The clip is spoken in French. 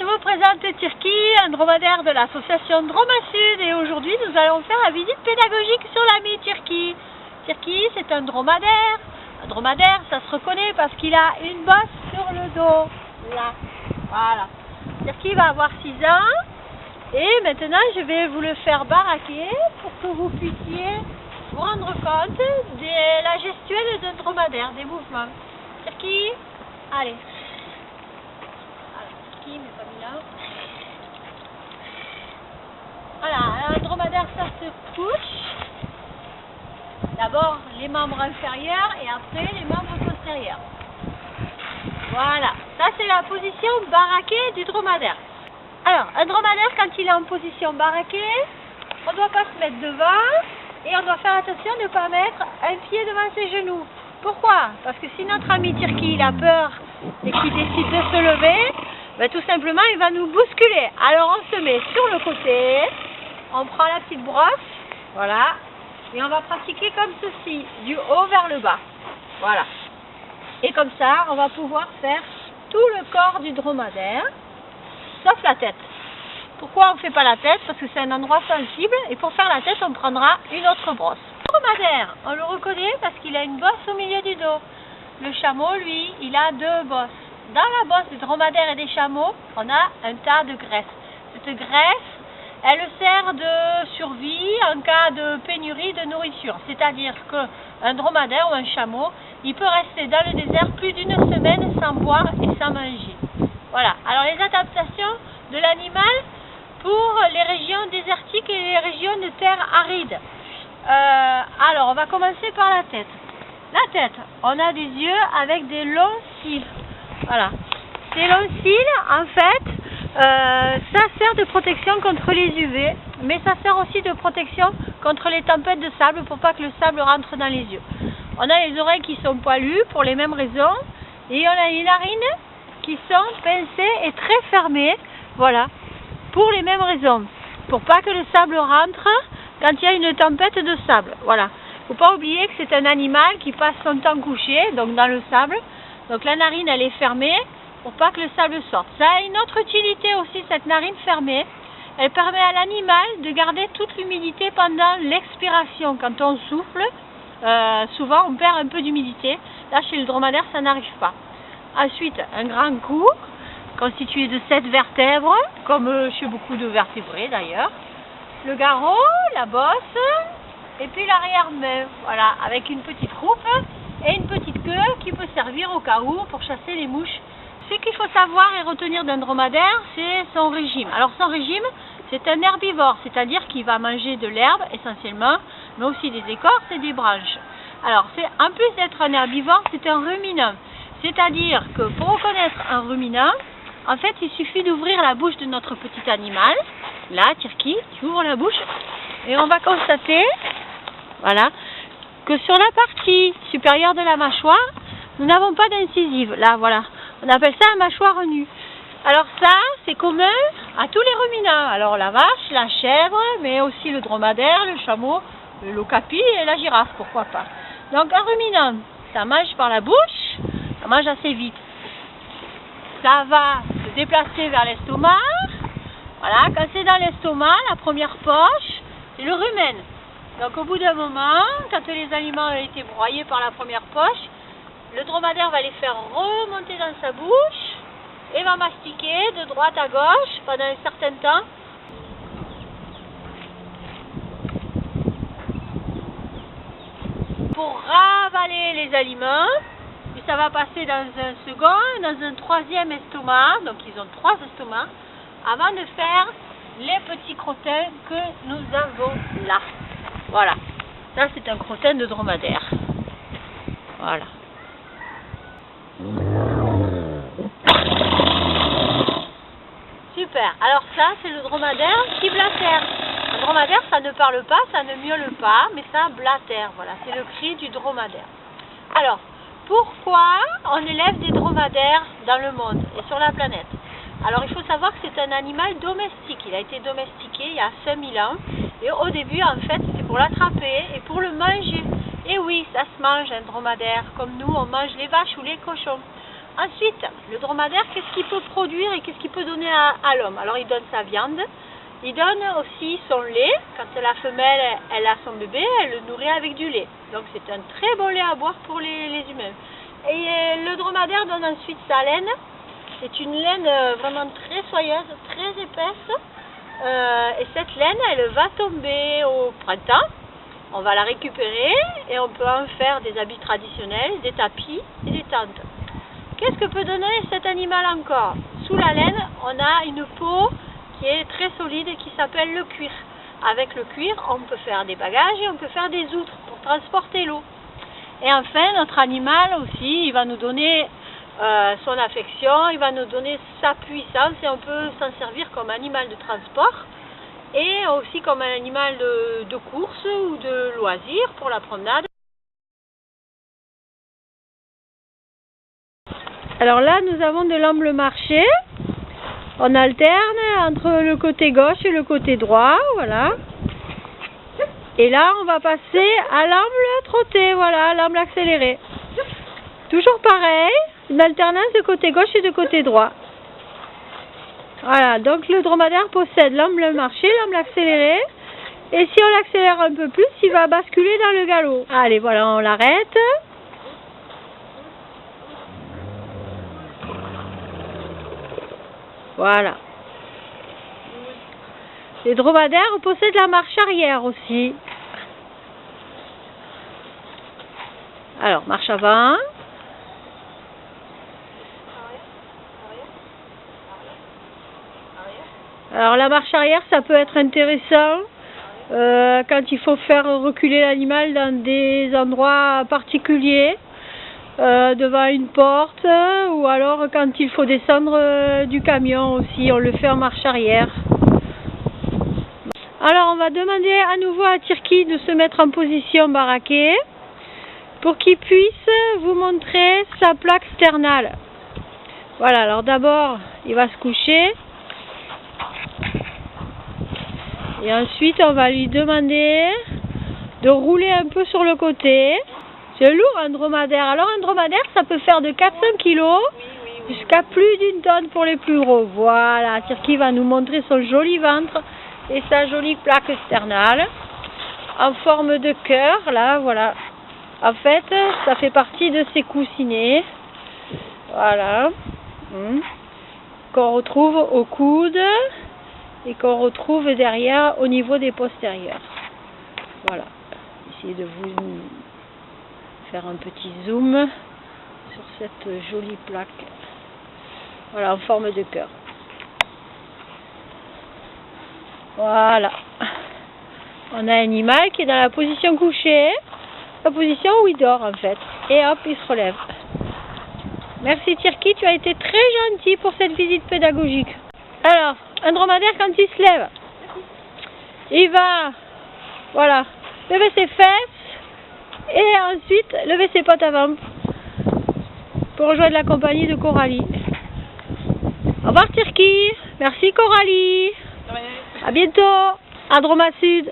vous présente Tirki, un dromadaire de l'association Droma Sud, et aujourd'hui nous allons faire la visite pédagogique sur l'ami Tirki. Tirki, c'est un dromadaire. Un dromadaire, ça se reconnaît parce qu'il a une bosse sur le dos. Là, voilà. Tirki va avoir 6 ans et maintenant je vais vous le faire baraquer pour que vous puissiez vous rendre compte de la gestuelle d'un dromadaire, des mouvements. Tirki, allez. Mais pas mis là. Voilà, un dromadaire, ça se couche. D'abord les membres inférieurs et après les membres postérieurs. Voilà, ça c'est la position baraquée du dromadaire. Alors, un dromadaire, quand il est en position baraquée, on ne doit pas se mettre devant et on doit faire attention de ne pas mettre un pied devant ses genoux. Pourquoi? Parce que si notre ami Tirki il a peur et qu'il décide de se lever, ben, tout simplement il va nous bousculer. Alors on se met sur le côté, on prend la petite brosse, voilà, et on va pratiquer comme ceci, du haut vers le bas. Voilà. Et comme ça, on va pouvoir faire tout le corps du dromadaire, sauf la tête. Pourquoi on ne fait pas la tête? Parce que c'est un endroit sensible, et pour faire la tête, on prendra une autre brosse. Le dromadaire, on le reconnaît parce qu'il a une bosse au milieu du dos. Le chameau, lui, il a 2 bosses. Dans la bosse des dromadaires et des chameaux, on a un tas de graisse. Cette graisse, elle sert de survie en cas de pénurie de nourriture. C'est-à-dire qu'un dromadaire ou un chameau, il peut rester dans le désert plus d'1 semaine sans boire et sans manger. Voilà. Alors les adaptations de l'animal pour les régions désertiques et les régions de terre aride. Alors on va commencer par la tête. La tête, on a des yeux avec des longs cils. Voilà. Ces longs cils, en fait, ça sert de protection contre les UV, mais ça sert aussi de protection contre les tempêtes de sable pour pas que le sable rentre dans les yeux. On a les oreilles qui sont poilues pour les mêmes raisons, et on a les narines qui sont pincées et très fermées, voilà, pour les mêmes raisons, pour pas que le sable rentre quand il y a une tempête de sable. Voilà. Faut pas oublier que c'est un animal qui passe son temps couché, donc dans le sable. Donc la narine, elle est fermée pour pas que le sable sorte. Ça a une autre utilité aussi, cette narine fermée. Elle permet à l'animal de garder toute l'humidité pendant l'expiration. Quand on souffle, souvent on perd un peu d'humidité. Là, chez le dromadaire, ça n'arrive pas. Ensuite, un grand cou, constitué de 7 vertèbres, comme chez beaucoup de vertébrés d'ailleurs. Le garrot, la bosse, et puis l'arrière-main, voilà, avec une petite croupe et une petite queue qui peut servir au cas où pour chasser les mouches. Ce qu'il faut savoir et retenir d'un dromadaire, c'est son régime. Alors son régime, c'est un herbivore, c'est-à-dire qu'il va manger de l'herbe essentiellement, mais aussi des écorces et des branches. Alors en plus d'être un herbivore, c'est un ruminant. C'est-à-dire que pour reconnaître un ruminant, en fait il suffit d'ouvrir la bouche de notre petit animal. Là, Tirki, tu ouvres la bouche et on va constater, voilà, que sur la partie supérieure de la mâchoire, nous n'avons pas d'incisive. Là, voilà. On appelle ça la mâchoire nue. Alors ça, c'est commun à tous les ruminants. Alors la vache, la chèvre, mais aussi le dromadaire, le chameau, l'ocapi et la girafe, pourquoi pas. Donc un ruminant, ça mange par la bouche, ça mange assez vite. Ça va se déplacer vers l'estomac. Voilà, quand c'est dans l'estomac, la première poche, c'est le rumen. Donc au bout d'un moment, quand les aliments ont été broyés par la première poche, le dromadaire va les faire remonter dans sa bouche et va mastiquer de droite à gauche pendant un certain temps. Pour ravaler les aliments, puis ça va passer dans un second, dans un troisième estomac, donc ils ont 3 estomacs, avant de faire les petits crottins que nous avons là. Voilà, ça c'est un crottin de dromadaire. Voilà. Super, alors ça c'est le dromadaire qui blatère. Le dromadaire ça ne parle pas, ça ne miaule pas, mais ça blatère. Voilà, c'est le cri du dromadaire. Alors, pourquoi on élève des dromadaires dans le monde et sur la planète? Alors il faut savoir que c'est un animal domestique, il a été domestiqué il y a 5000 ans et au début en fait c'était pour l'attraper et pour le manger. Et oui, ça se mange un dromadaire, comme nous on mange les vaches ou les cochons. Ensuite, le dromadaire, qu'est-ce qu'il peut produire et qu'est-ce qu'il peut donner à l'homme? Alors, il donne sa viande, il donne aussi son lait. Quand la femelle, elle a son bébé, elle le nourrit avec du lait. Donc, c'est un très bon lait à boire pour les humains. Et le dromadaire donne ensuite sa laine. C'est une laine vraiment très soyeuse, très épaisse. Et cette laine, elle va tomber au printemps. On va la récupérer et on peut en faire des habits traditionnels, des tapis et des tentes. Qu'est-ce que peut donner cet animal encore? Sous la laine, on a une peau qui est très solide et qui s'appelle le cuir. Avec le cuir, on peut faire des bagages et on peut faire des outres pour transporter l'eau. Et enfin, notre animal aussi, il va nous donner son affection, il va nous donner sa puissance et on peut s'en servir comme animal de transport et aussi comme un animal de course ou de loisir pour la promenade. Alors là, nous avons de l'amble marché. On alterne entre le côté gauche et le côté droit, voilà. Et là, on va passer à l'amble trotté, voilà, l'amble accéléré. Toujours pareil, une alternance de côté gauche et de côté droit. Voilà, donc le dromadaire possède l'amble marché, l'amble accéléré. Et si on l'accélère un peu plus, il va basculer dans le galop. Allez, voilà, on l'arrête. Voilà. Les dromadaires possèdent la marche arrière aussi. Alors, marche avant. Alors, la marche arrière, ça peut être intéressant quand il faut faire reculer l'animal dans des endroits particuliers. Devant une porte ou alors quand il faut descendre du camion aussi, on le fait en marche arrière. Alors on va demander à nouveau à Tirki de se mettre en position baraquée pour qu'il puisse vous montrer sa plaque sternale. Voilà, alors d'abord il va se coucher et ensuite on va lui demander de rouler un peu sur le côté. C'est lourd un dromadaire. Alors un dromadaire, ça peut faire de 400 kg jusqu'à plus d'une tonne pour les plus gros. Voilà, Tirki va nous montrer son joli ventre et sa jolie plaque sternale en forme de cœur. Là, voilà. En fait, ça fait partie de ses coussinets. Voilà. Qu'on retrouve au coude et qu'on retrouve derrière au niveau des postérieurs. Voilà. Essayez de vous faire un petit zoom sur cette jolie plaque, voilà, en forme de cœur. Voilà, on a un animal qui est dans la position couchée, la position où il dort en fait, et hop, il se relève. Merci Tirki, tu as été très gentil pour cette visite pédagogique. Alors, un dromadaire quand il se lève, il va, voilà, lever ses fesses, et ensuite, lever ses pattes avant pour rejoindre la compagnie de Coralie. Au revoir Tirki. Merci Coralie. À bientôt. À Droma Sud.